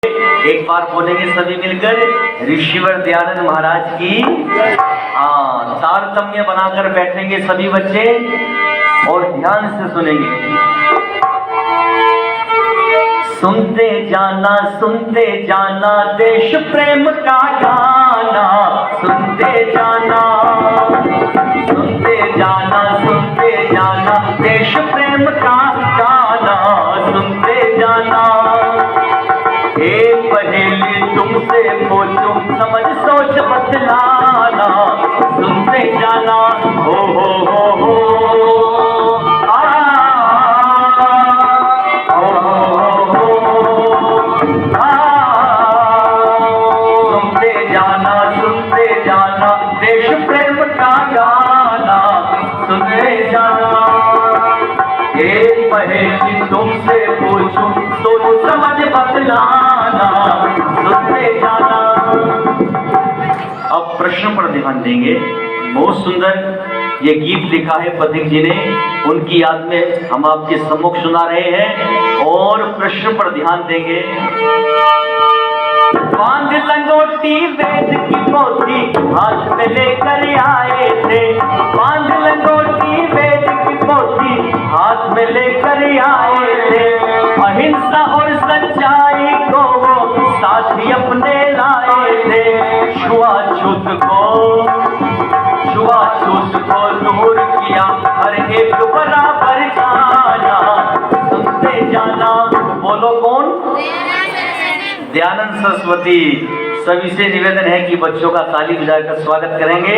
एक बार बोलेंगे सभी मिलकर, ऋषिवर दयानंद महाराज की। तारतम्य बनाकर बैठेंगे सभी बच्चे और ध्यान से सुनेंगे। सुनते जाना देश प्रेम का गाना, सुनते जाना देश प्रेम का गाना, सुनते जाना। एक पहेली तुमसे पूछूं, समझ सोच बतलाना, सुनते जाना। हो सुनते जाना देश प्रेम का गाना, सुनते जाना। एक पहेली तुमसे पूछूं, सोच समझ बतलाना, सुनते जाना। अब प्रश्न पर ध्यान देंगे। बहुत सुंदर ये गीत लिखा है पथिक जी ने, उनकी याद में हम आपके सम्मुख सुना रहे हैं और प्रश्न पर ध्यान देंगे। बांध लंगोटी वेद की पोथी हाथ में लेकर आए थे, बांध लंगोटी वेद की पोथी हाथ में लेकर आए थे। अहिंसा और सच्चाई को वो साथी अपने लाए थे। छुआछूत को दूर किया, हर एक बराबर जाना, सुनते जाना। बोलो कौन? दयानंद सरस्वती। सभी से निवेदन है कि बच्चों का ताली बजाकर स्वागत करेंगे।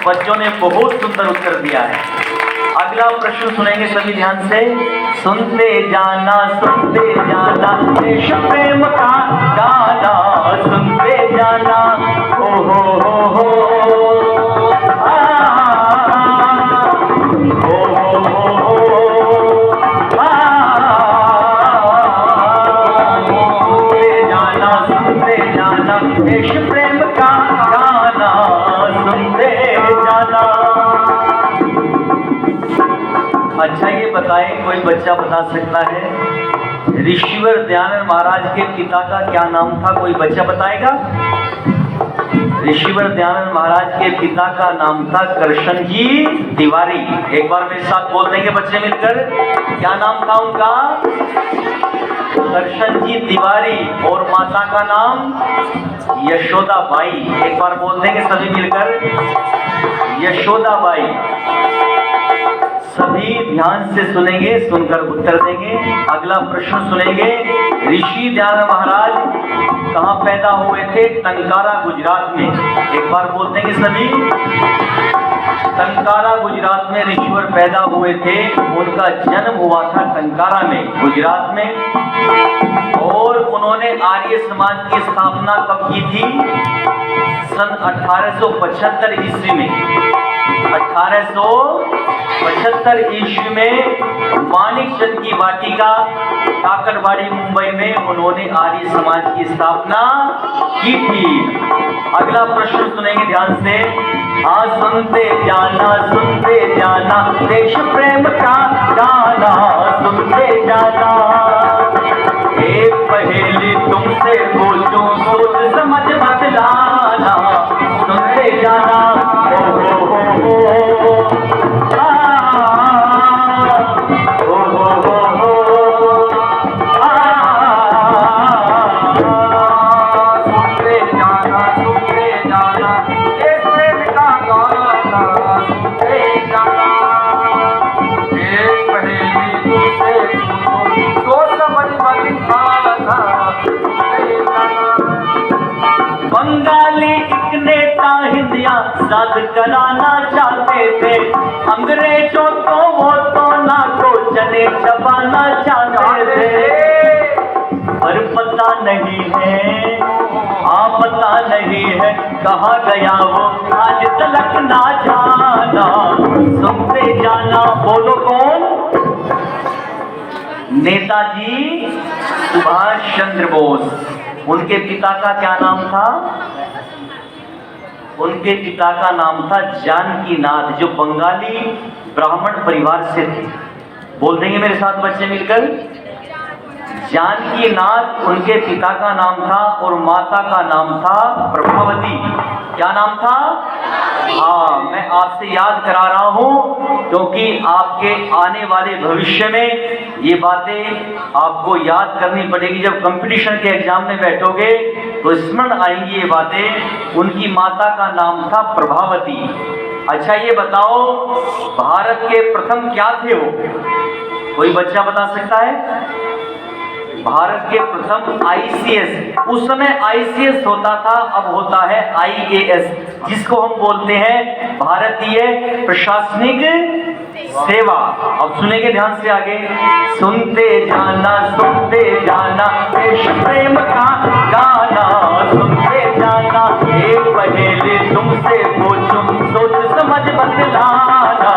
बच्चों ने बहुत सुंदर उत्तर दिया है। अगला प्रश्न सुनेंगे सभी ध्यान से। सुनते जाना देश प्रेम का गाना, सुनते जाना। हो देश प्रेम का गाना, सुनते जाना। अच्छा ये बताएं, कोई बच्चा बता सकता है ऋषिवर दयानंद महाराज के पिता का क्या नाम था? कोई बच्चा बताएगा? ऋषिवर दयानंद महाराज के पिता का नाम था कृष्ण जी तिवारी। एक बार मेरे साथ बोल देंगे बच्चे मिलकर, क्या नाम था उनका? कृष्ण जी तिवारी। और माता का नाम यशोदा बाई। एक बार बोल देंगे सभी मिलकर, यशोदा बाई। सभी ध्यान से सुनेंगे, सुनकर उत्तर देंगे। अगला प्रश्न सुनेंगे। ऋषि दयानंद महाराज कहाँ पैदा हुए थे? टंकारा गुजरात में। एक बार बोल देंगे सभी, टंकारा गुजरात में ऋषिवर पैदा हुए थे। उनका जन्म हुआ था टंकारा में, गुजरात में। और उन्होंने आर्य समाज की स्थापना कब की थी? सन 1875 ईस्वी में। 1875 ईस्वी में मानिकचंद की वाटिका काकड़वाड़ी मुंबई में उन्होंने आर्य समाज की स्थापना की थी। अगला प्रश्न सुनेंगे ध्यान से। सुनते जाना देश प्रेम का गाना, सुनते जाना। एक पहेली तुमसे पूछूं, सोच समझ बतलाना, सुनते जाना। बंगाली एक नेता हिंदिया साथ कराना चाहते थे, अंग्रेजों को वो तो ना को चने चबाना चाहते थे। पर पता नहीं है, पता नहीं है कहाँ गया वो, आज तलक ना जाना, सुनते जाना। बोलो कौन? नेताजी सुभाष चंद्र बोस। उनके पिता का क्या नाम था? उनके पिता का नाम था जानकीनाथ, जो बंगाली ब्राह्मण परिवार से थे। बोल देंगे मेरे साथ बच्चे मिलकर, जानकी नाथ उनके पिता का नाम था और माता का नाम था प्रभावती। क्या नाम था? हाँ, मैं आपसे याद करा रहा हूं क्योंकि आपके आने वाले भविष्य में ये बातें आपको याद करनी पड़ेगी। जब कंपटीशन के एग्जाम में बैठोगे तो स्मरण आएंगी ये बातें। उनकी माता का नाम था प्रभावती। अच्छा, ये बताओ भारत के प्रथम क्या थे वो? कोई बच्चा बता सकता है? भारत के प्रथम आईसीएस, उस समय आईसीएस होता था, अब होता है आईएएस, जिसको हम बोलते हैं भारतीय प्रशासनिक सेवा। अब सुनेंगे ध्यान से आगे। सुनते जाना देश प्रेम का गाना, सुनते जाना एक पहेली तुमसे पूछूं, सोच समझ बतलाना,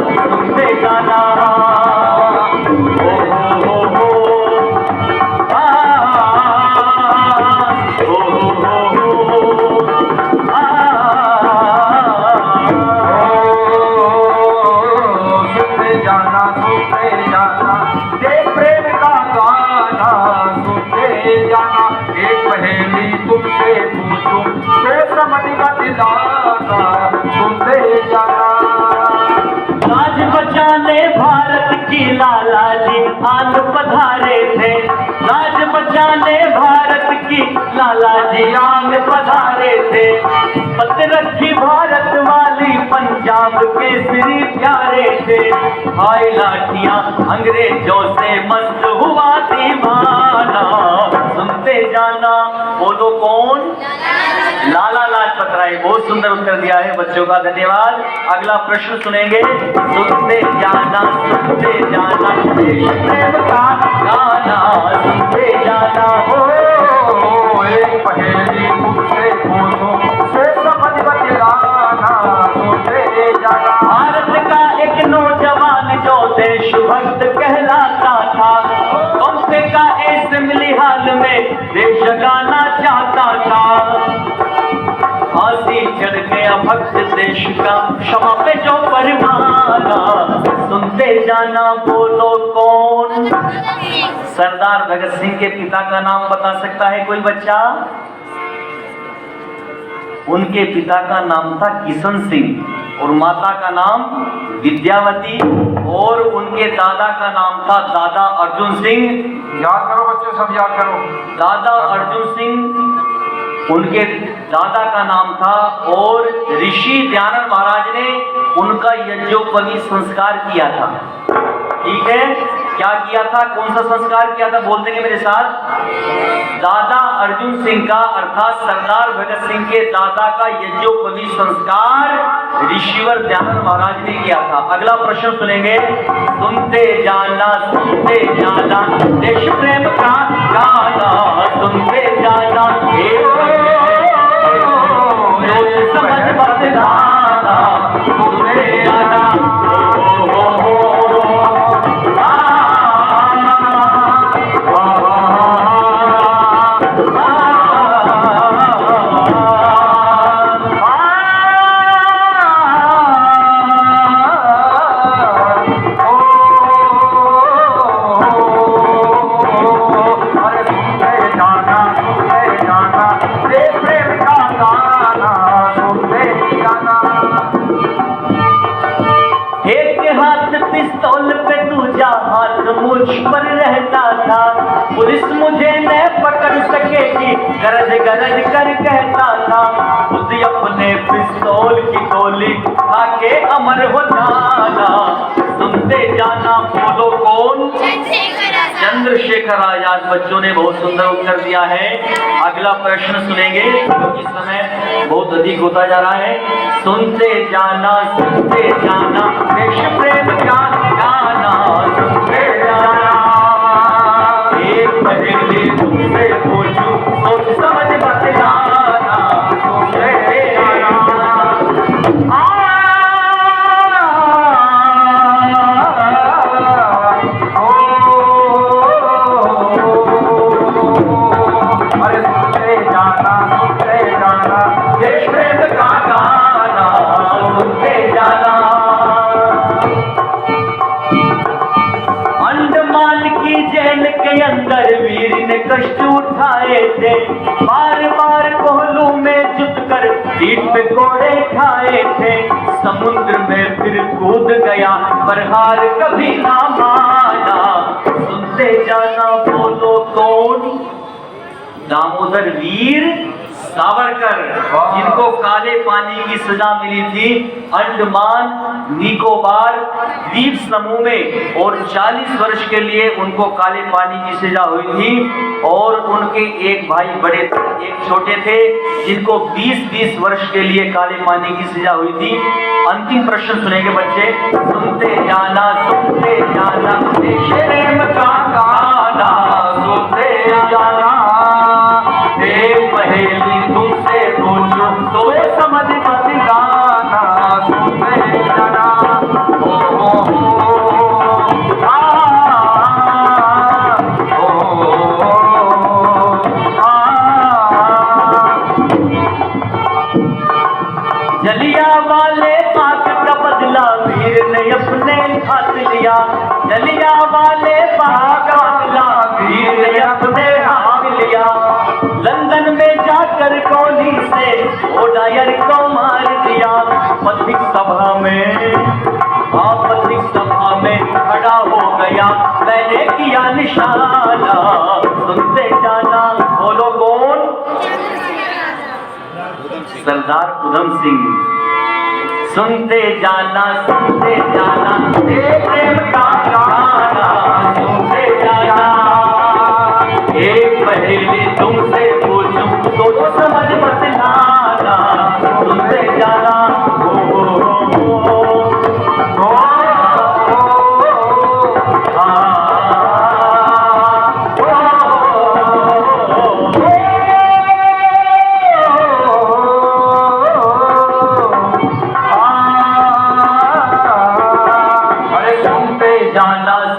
सुनते जाना। राज बचाने भारत की लाला जी आन पधारे थे, राज बचाने भारत की लाला जी आन पधारे थे। पत रखी भारत वाली पंजाब के श्री प्यारे थे। हाय लाठियां अंग्रेजों से मस्त हुआ दीवाना, सुनते जाना। बोलो कौन? लाला लाजपत राय। बहुत सुंदर उत्तर दिया है बच्चों का, धन्यवाद। अगला प्रश्न सुनेंगे। सुनते जाना देश प्रेम का गाना, सुनते जाना। हो एक पहेली तुमसे पूछूं, से समझ बतलाना, सुनते जाना। भारत का एक नौजवान जो देश भक्त कहलाता था, तुमसे का ऐसे मिली हाल में देश जगाना चाहता था। फांसी चढ़ गया भक्त देश का, क्षमा पे जो परवाना, सुनते जाना। बोलो कौन? सरदार भगत सिंह के पिता का नाम बता सकता है कोई बच्चा? उनके पिता का नाम था किशन सिंह और माता का नाम विद्यावती, और उनके दादा का नाम था दादा अर्जुन सिंह। याद करो बच्चे, सब याद करो। दादा अर्जुन सिंह उनके दादा का नाम था, और ऋषि दयानंद महाराज ने उनका यज्ञोपवीत संस्कार किया था। ठीक है, क्या किया था? कौन सा संस्कार किया था? बोल देंगे मेरे साथ। दादा अर्जुन सिंह का अर्थात सरदार भगत सिंह के दादा का यज्ञोपवीत संस्कार ऋषिवर दयानंद महाराज ने किया था। अगला प्रश्न सुनेंगे। सुनते जाना देश प्रेम का गाना, सुनते जाना समझ बतलाना, सुनते जाना। पिस्तौल पे दूजा हाथ मुझ पर रहता था, पुलिस मुझे न पकड़ सकेगी गरज गरज कर कहता था। खुद अपने पिस्तौल की गोली खाके अमर हो जाना, सुनते जाना। बोलो कौन? चंद्रशेखर आजाद। बच्चों ने बहुत सुंदर उत्तर दिया है। अगला प्रश्न सुनेंगे क्योंकि समय बहुत अधिक होता जा रहा है। सुनते जाना देश प्रेम का गाना, सुनते जाना। एक पहेली तुमसे पूछूं, सोच समझ बतलाना, सुनते जाना। देश प्रेम का गाना, सुनते जाना। अंडमान की जैन जेल के अंदर वीर ने कष्ट उठाए थे, बार बार कोहलू में जुट कर पीठ पे कोड़े खाए थे। समुद्र में फिर कूद गया पर हार कभी ना माना। सुनते जाना बोलो कौन? दामोदर वीर सावरकर, जिनको काले पानी की सजा मिली थी अंडमान निकोबार द्वीप समूह में, और 40 वर्ष के लिए उनको काले पानी की सजा हुई थी। और उनके एक भाई बड़े थे, एक छोटे थे, जिनको 20-20 वर्ष के लिए काले पानी की सजा हुई थी। अंतिम प्रश्न सुनेंगे बच्चे। सुनते जाना देश प्रेम का गाना, सुनते जाना एक पहेली तुमसे पूछूं तो समझ मत गाना, सुनते जाना। जलियांवाले बाग का बदला वीर ने अपने हाथ लिया, जलियांवाले बाग का बदला वीर ने अपने हाथ लिया। लंदन में जाकर गोली से वो डायर को मार दिया। पथिक सभा में खड़ा हो गया, मैंने किया निशाना। सुनते जाना बोलो कौन? सरदार उधम सिंह। सुनते जाना एक प्रेम का गाना, सुनते जाना एक पहेली तुमसे पूछूं तो समझ मत लाना। सुनते जाना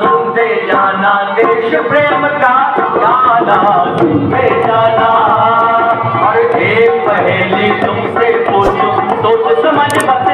सुनते जाना देश प्रेम का गाना, सुनते जाना। और एक पहेली तुमसे पूछूं तो समझ मत